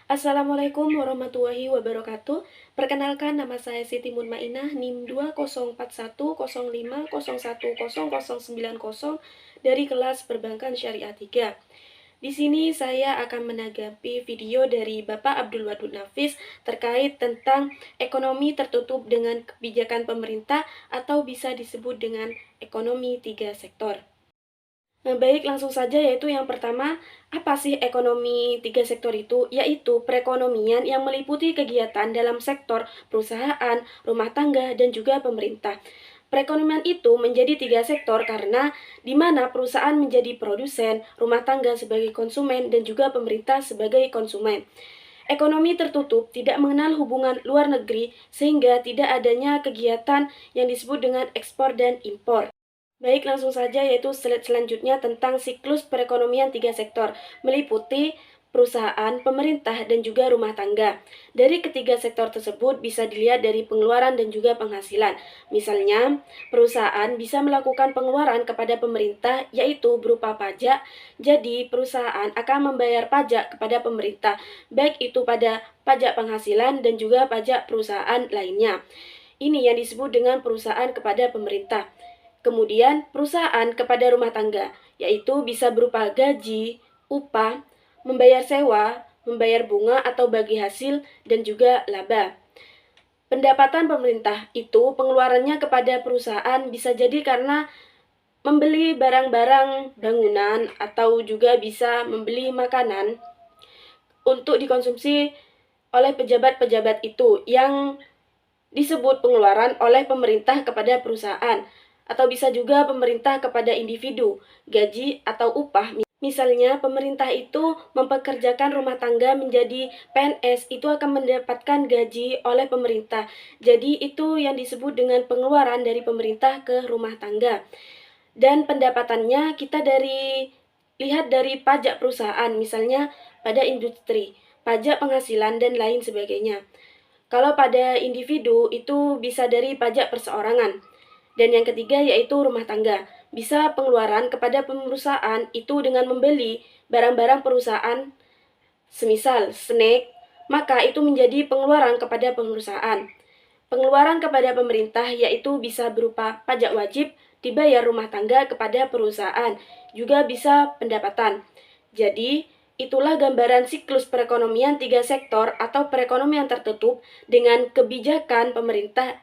Assalamualaikum warahmatullahi wabarakatuh. Perkenalkan, nama saya Siti Munmainah, NIM 2041050101090 dari kelas Perbankan Syariah 3. Di sini saya akan menanggapi video dari Bapak Abdul Wadud Nafis terkait tentang ekonomi tertutup dengan kebijakan pemerintah atau bisa disebut dengan ekonomi tiga sektor. Baik, langsung saja, yaitu yang pertama, apa sih ekonomi tiga sektor itu? Yaitu perekonomian yang meliputi kegiatan dalam sektor perusahaan, rumah tangga, dan juga pemerintah. Perekonomian itu menjadi tiga sektor karena di mana perusahaan menjadi produsen, rumah tangga sebagai konsumen, dan juga pemerintah sebagai konsumen. Ekonomi tertutup tidak mengenal hubungan luar negeri sehingga tidak adanya kegiatan yang disebut dengan ekspor dan impor. Baik, langsung saja, yaitu slide selanjutnya tentang siklus perekonomian tiga sektor, meliputi perusahaan, pemerintah, dan juga rumah tangga. Dari ketiga sektor tersebut bisa dilihat dari pengeluaran dan juga penghasilan. Misalnya, perusahaan bisa melakukan pengeluaran kepada pemerintah, yaitu berupa pajak. Jadi, perusahaan akan membayar pajak kepada pemerintah, baik itu pada pajak penghasilan dan juga pajak perusahaan lainnya. Ini yang disebut dengan perusahaan kepada pemerintah. Kemudian perusahaan kepada rumah tangga, yaitu bisa berupa gaji, upah, membayar sewa, membayar bunga atau bagi hasil, dan juga laba. Pendapatan pemerintah itu pengeluarannya kepada perusahaan bisa jadi karena membeli barang-barang bangunan atau juga bisa membeli makanan untuk dikonsumsi oleh pejabat-pejabat itu yang disebut pengeluaran oleh pemerintah kepada perusahaan, atau bisa juga pemerintah kepada individu, gaji atau upah. Misalnya, pemerintah itu mempekerjakan rumah tangga menjadi PNS, itu akan mendapatkan gaji oleh pemerintah. Jadi, itu yang disebut dengan pengeluaran dari pemerintah ke rumah tangga. Dan pendapatannya kita lihat dari pajak perusahaan, misalnya pada industri, pajak penghasilan, dan lain sebagainya. Kalau pada individu itu bisa dari pajak perseorangan. Dan yang ketiga yaitu rumah tangga. Bisa pengeluaran kepada perusahaan itu dengan membeli barang-barang perusahaan, semisal snack, maka itu menjadi pengeluaran kepada perusahaan. Pengeluaran kepada pemerintah yaitu bisa berupa pajak wajib, dibayar rumah tangga kepada perusahaan, juga bisa pendapatan. Jadi, itulah gambaran siklus perekonomian tiga sektor atau perekonomian tertutup dengan kebijakan pemerintah.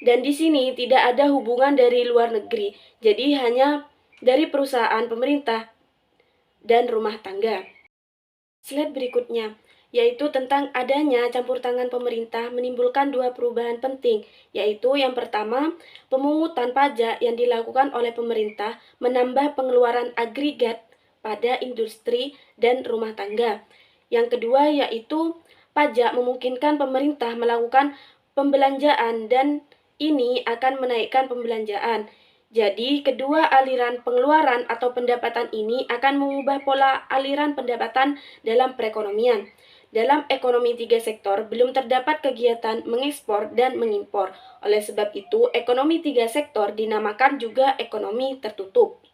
Dan di sini tidak ada hubungan dari luar negeri, jadi hanya dari perusahaan, pemerintah, dan rumah tangga. Slide berikutnya, yaitu tentang adanya campur tangan pemerintah menimbulkan dua perubahan penting, yaitu yang pertama, pemungutan pajak yang dilakukan oleh pemerintah menambah pengeluaran agregat pada industri dan rumah tangga. Yang kedua yaitu pajak memungkinkan pemerintah melakukan pembelanjaan dan ini akan menaikkan pembelanjaan. Jadi, kedua aliran pengeluaran atau pendapatan ini akan mengubah pola aliran pendapatan dalam perekonomian. Dalam ekonomi tiga sektor, belum terdapat kegiatan mengekspor dan mengimpor. Oleh sebab itu, ekonomi tiga sektor dinamakan juga ekonomi tertutup.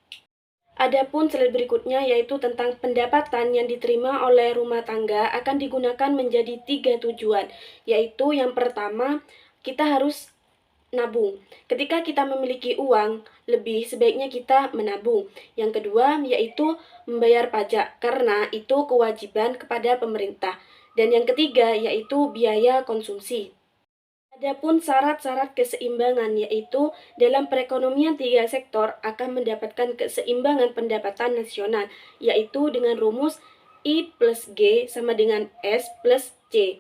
Adapun slide berikutnya yaitu tentang pendapatan yang diterima oleh rumah tangga akan digunakan menjadi tiga tujuan, yaitu yang pertama, kita harus nabung. Ketika kita memiliki uang lebih, sebaiknya kita menabung. Yang kedua yaitu membayar pajak, karena itu kewajiban kepada pemerintah. Dan yang ketiga yaitu biaya konsumsi. Adapun syarat-syarat keseimbangan yaitu dalam perekonomian tiga sektor akan mendapatkan keseimbangan pendapatan nasional, yaitu dengan rumus I plus G sama dengan S plus C.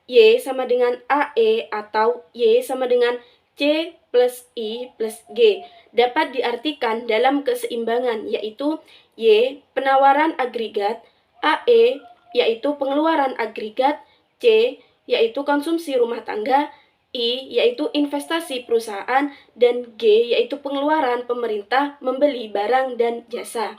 Y sama dengan AE atau Y sama dengan C plus I plus G. Dapat diartikan dalam keseimbangan yaitu Y penawaran agregat, AE yaitu pengeluaran agregat, C yaitu konsumsi rumah tangga, I yaitu investasi perusahaan, dan G yaitu pengeluaran pemerintah membeli barang dan jasa.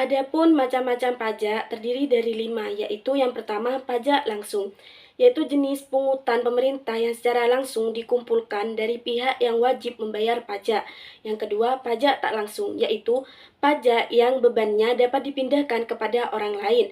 Adapun macam-macam pajak terdiri dari 5, yaitu yang pertama pajak langsung, yaitu jenis pungutan pemerintah yang secara langsung dikumpulkan dari pihak yang wajib membayar pajak. Yang kedua, pajak tak langsung, yaitu pajak yang bebannya dapat dipindahkan kepada orang lain.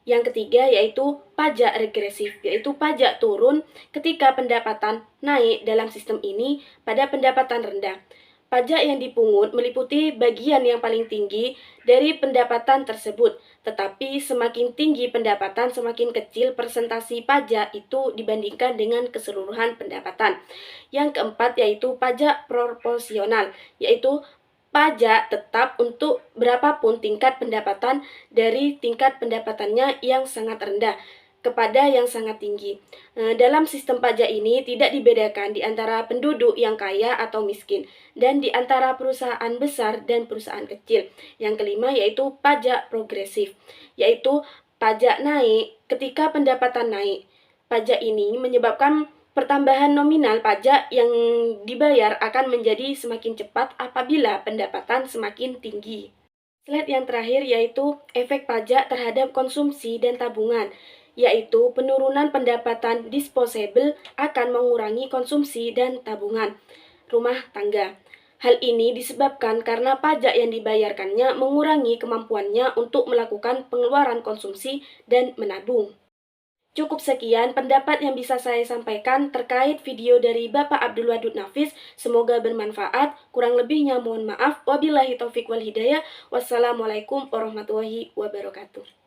Yang ketiga yaitu pajak regresif, yaitu pajak turun ketika pendapatan naik dalam sistem ini pada pendapatan rendah. Pajak yang dipungut meliputi bagian yang paling tinggi dari pendapatan tersebut, tetapi semakin tinggi pendapatan, semakin kecil persentasi pajak itu dibandingkan dengan keseluruhan pendapatan. Yang keempat yaitu pajak proporsional, yaitu pajak tetap untuk berapapun tingkat pendapatan dari tingkat pendapatannya yang sangat rendah kepada yang sangat tinggi. Dalam sistem pajak ini tidak dibedakan di antara penduduk yang kaya atau miskin dan di antara perusahaan besar dan perusahaan kecil. Yang kelima yaitu pajak progresif, yaitu pajak naik ketika pendapatan naik. Pajak ini menyebabkan pertambahan nominal pajak yang dibayar akan menjadi semakin cepat apabila pendapatan semakin tinggi. Slide yang terakhir yaitu efek pajak terhadap konsumsi dan tabungan, yaitu penurunan pendapatan disposable akan mengurangi konsumsi dan tabungan rumah tangga. Hal ini disebabkan karena pajak yang dibayarkannya mengurangi kemampuannya untuk melakukan pengeluaran konsumsi dan menabung. Cukup sekian pendapat yang bisa saya sampaikan terkait video dari Bapak Abdul Wadud Nafis. Semoga bermanfaat. Kurang lebihnya mohon maaf. Wabillahi taufiq wal hidayah. Wassalamualaikum warahmatullahi wabarakatuh.